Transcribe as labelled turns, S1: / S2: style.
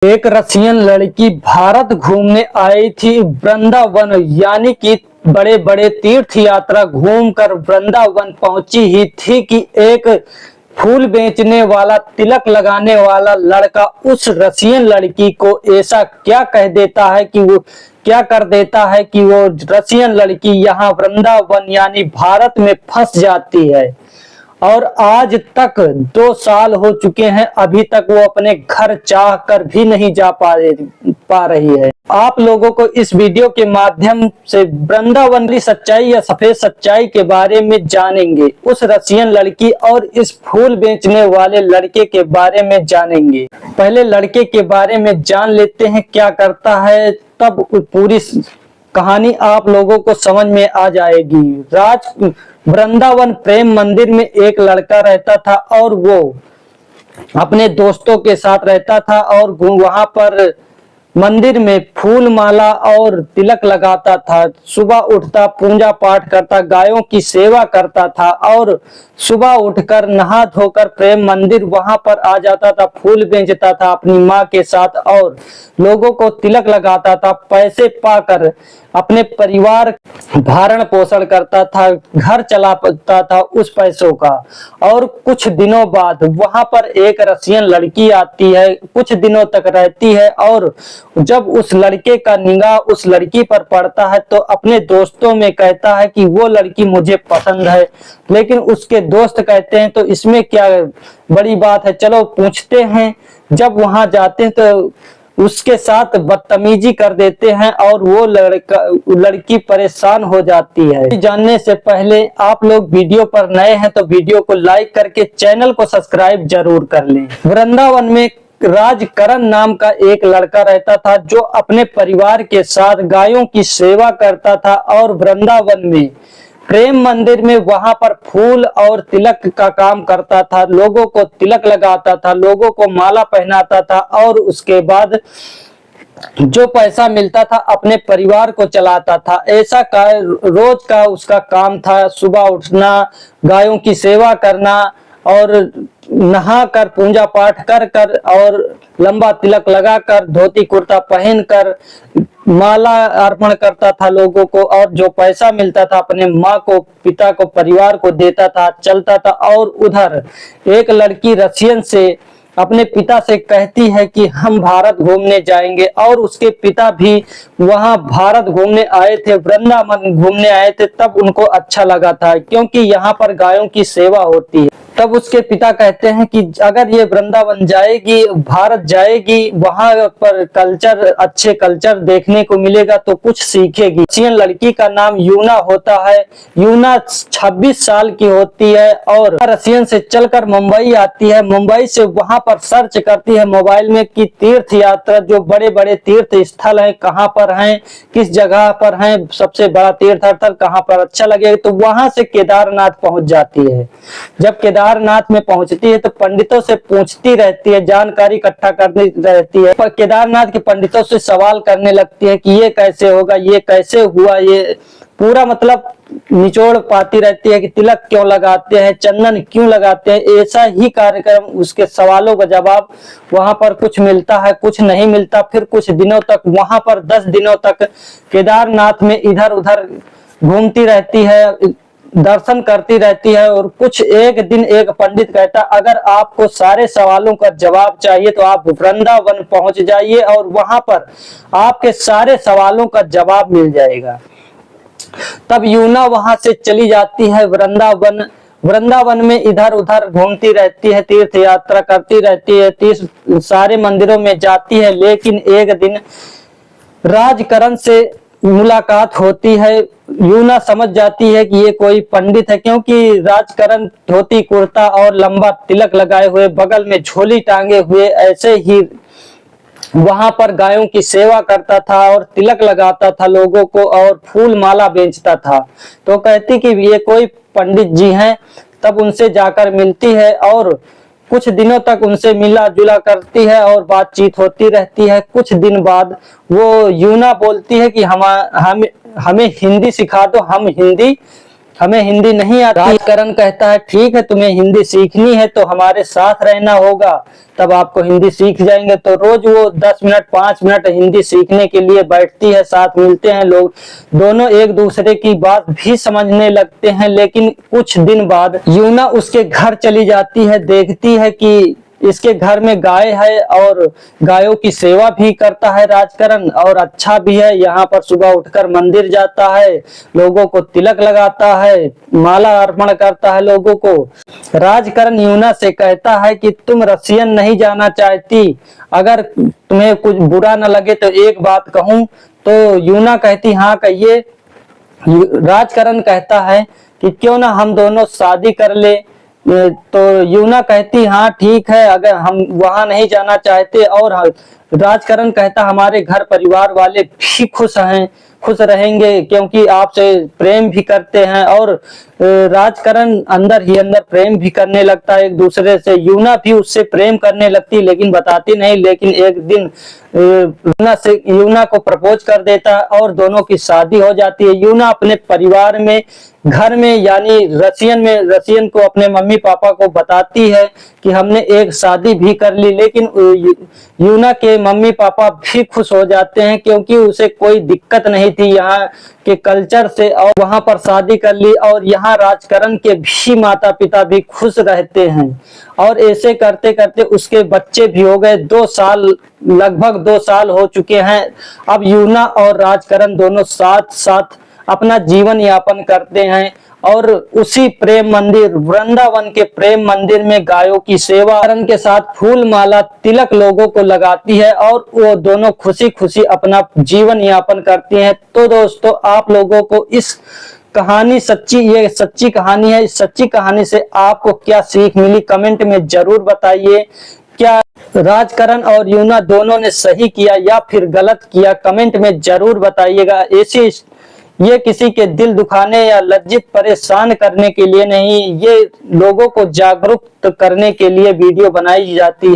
S1: एक रशियन लड़की भारत घूमने आई थी वृंदावन, यानी कि बड़े बड़े तीर्थ यात्रा घूमकर वृंदावन पहुंची ही थी कि एक फूल बेचने वाला, तिलक लगाने वाला लड़का उस रशियन लड़की को ऐसा क्या कह देता है कि वो क्या कर देता है कि वो रशियन लड़की यहाँ वृंदावन यानी भारत में फंस जाती है। और आज तक 2 साल हो चुके हैं, अभी तक वो अपने घर चाह कर भी नहीं जा पा रही है। आप लोगों को इस वीडियो के माध्यम से वृंदावन की सच्चाई या सफेद सच्चाई के बारे में जानेंगे, उस रशियन लड़की और इस फूल बेचने वाले लड़के के बारे में जानेंगे। पहले लड़के के बारे में जान लेते हैं क्या करता है, तब पूरी कहानी आप लोगों को समझ में आ जाएगी। वृंदावन प्रेम मंदिर में एक लड़का रहता था और वो अपने दोस्तों के साथ रहता था और वहां पर मंदिर में फूल माला और तिलक लगाता था। सुबह उठता, पूजा पाठ करता, गायों की सेवा करता था और सुबह उठकर नहा धोकर प्रेम मंदिर वहां पर आ जाता था, फूल बेचता था अपनी माँ के साथ और लोगों को तिलक लगाता था। पैसे पाकर अपने परिवार भरण पोषण करता था, घर चलाता था उस पैसों का। और कुछ दिनों बाद वहां पर एक रशियन लड़की आती है, कुछ दिनों तक रहती है और जब उस लड़के का निगाह उस लड़की पर पड़ता है तो अपने दोस्तों में कहता है कि वो लड़की मुझे पसंद है। लेकिन उसके दोस्त कहते हैं तो इसमें क्या बड़ी बात है, चलो पूछते हैं। जब वहां जाते हैं तो उसके साथ बदतमीजी कर देते हैं और वो लड़की परेशान हो जाती है। जानने से पहले आप लोग वीडियो पर नए हैं तो वीडियो को लाइक करके चैनल को सब्सक्राइब जरूर कर लें। वृंदावन में राजकरण नाम का एक लड़का रहता था जो अपने परिवार के साथ गायों की सेवा करता था और वृंदावन में प्रेम मंदिर में वहां पर फूल और तिलक का काम करता था। लोगों को तिलक लगाता था, लोगों को माला पहनाता था और उसके बाद जो पैसा मिलता था अपने परिवार को चलाता था। ऐसा रोज का उसका काम था। सुबह उठना, गायों की सेवा करना और नहा कर पूजा पाठ कर कर और लंबा तिलक लगाकर धोती कुर्ता पहनकर माला अर्पण करता था लोगों को और जो पैसा मिलता था अपने माँ को, पिता को, परिवार को देता था, चलता था। और उधर एक लड़की रशियन से अपने पिता से कहती है कि हम भारत घूमने जाएंगे और उसके पिता भी वहां भारत घूमने आए थे, वृंदावन घूमने आए थे। तब उनको अच्छा लगा था क्योंकि यहाँ पर गायों की सेवा होती है। तब उसके पिता कहते हैं कि अगर ये वृंदावन जाएगी, भारत जाएगी, वहां पर कल्चर, अच्छे कल्चर देखने को मिलेगा तो कुछ सीखेगी। रशियन लड़की का नाम यूना होता है। यूना 26 साल की होती है और रशियन से चलकर मुंबई आती है। मुंबई से वहां पर सर्च करती है मोबाइल में कि तीर्थ यात्रा, जो बड़े बड़े तीर्थ स्थल हैं कहाँ पर हैं, किस जगह पर हैं, सबसे बड़ा तीर्थ स्थल कहाँ पर अच्छा लगेगा। तो वहां से केदारनाथ पहुंच जाती है। जब केदारनाथ में पहुंचती है तो पंडितों से पूछती रहती है, जानकारी इकट्ठा करती रहती है। पर केदारनाथ के पंडितों से सवाल करने लगती है कि ये कैसे होगा, ये कैसे हुआ, ये पूरा मतलब निचोड़ पाती रहती है कि तिलक क्यों लगाते हैं, चंदन क्यों लगाते हैं। ऐसा ही कार्यक्रम, उसके सवालों का जवाब वहां पर कुछ मिलता है, कुछ नहीं मिलता। फिर कुछ दिनों तक वहां पर 10 दिनों तक केदारनाथ में इधर उधर घूमती रहती है, दर्शन करती रहती है। और कुछ एक दिन एक पंडित कहता, अगर आपको सारे सवालों का जवाब चाहिए तो आप वृंदावन पहुंच जाइए और वहां पर आपके सारे सवालों का जवाब मिल जाएगा। तब यूना वहां से चली जाती है वृंदावन। वृंदावन में इधर उधर घूमती रहती है, तीर्थ यात्रा करती रहती है, सारे मंदिरों में जाती है। लेकिन एक दिन राजकरण से मुलाकात होती है। यूना समझ जाती है कि ये कोई पंडित है क्योंकि राजकरण धोती कुर्ता और लंबा तिलक लगाए हुए, बगल में झोली टांगे हुए ऐसे ही वहां पर गायों की सेवा करता था और तिलक लगाता था लोगों को और फूल माला बेचता था। तो कहती कि ये कोई पंडित जी हैं। तब उनसे जाकर मिलती है और कुछ दिनों तक उनसे मिला जुला करती है और बातचीत होती रहती है। कुछ दिन बाद वो यूना बोलती है कि हमें हिंदी सिखा दो, हम हिंदी हमें हिंदी नहीं आती। राजकरण कहता है ठीक है, तुम्हें हिंदी सीखनी है तो हमारे साथ रहना होगा, तब आपको हिंदी सीख जाएंगे। तो रोज वो 10 मिनट 5 मिनट हिंदी सीखने के लिए बैठती है, साथ मिलते हैं लोग, दोनों एक दूसरे की बात भी समझने लगते हैं। लेकिन कुछ दिन बाद यूना उसके घर चली जाती है, देखती है कि इसके घर में गाय है और गायों की सेवा भी करता है राजकरण, और अच्छा भी है। यहाँ पर सुबह उठकर मंदिर जाता है, लोगों को तिलक लगाता है, माला अर्पण करता है लोगों को। राजकरण यूना से कहता है कि तुम रसियन नहीं जाना चाहती, अगर तुम्हें कुछ बुरा न लगे तो एक बात कहूं। तो यूना कहती हाँ कहिए। राजकरण कहता है कि क्यों ना हम दोनों शादी कर ले। तो यूना कहती हाँ ठीक है, अगर हम वहां नहीं जाना चाहते। और राजकरण कहता हमारे घर परिवार वाले भी खुश हैं, खुश रहेंगे क्योंकि आपसे प्रेम भी करते हैं। और राजकरण अंदर ही अंदर प्रेम भी करने लगता है एक दूसरे से। यूना भी उससे प्रेम करने लगती लेकिन बताती नहीं। लेकिन एक दिन यूना को प्रपोज कर देता है और दोनों की शादी हो जाती है। यूना अपने परिवार में, घर में यानी रसियन को अपने मम्मी पापा को बताती है कि हमने एक शादी भी कर ली। लेकिन यूना के मम्मी पापा भी खुश हो जाते हैं क्योंकि उसे कोई दिक्कत नहीं थी यहाँ के कल्चर से, और वहां पर शादी कर ली। और यहाँ राजकरण के भी माता पिता भी खुश रहते हैं। और ऐसे करते करते उसके बच्चे भी हो गए। 2 साल, लगभग 2 साल हो चुके हैं। अब यूना और राजकरण दोनों साथ साथ अपना जीवन यापन करते हैं। और उसी प्रेम मंदिर, वृंदावन के प्रेम मंदिर में गायों की सेवा के साथ फूल माला तिलक लोगों को लगाती है और वो दोनों खुशी खुशी अपना जीवन यापन करती हैं। तो दोस्तों, आप लोगों को इस कहानी ये सच्ची कहानी है, इस सच्ची कहानी से आपको क्या सीख मिली कमेंट में जरूर बताइए। क्या राजकरण और यूना दोनों ने सही किया या फिर गलत किया, कमेंट में जरूर बताइएगा। ऐसी ये किसी के दिल दुखाने या लज्जित परेशान करने के लिए नहीं, ये लोगों को जागरूक करने के लिए वीडियो बनाई जाती है।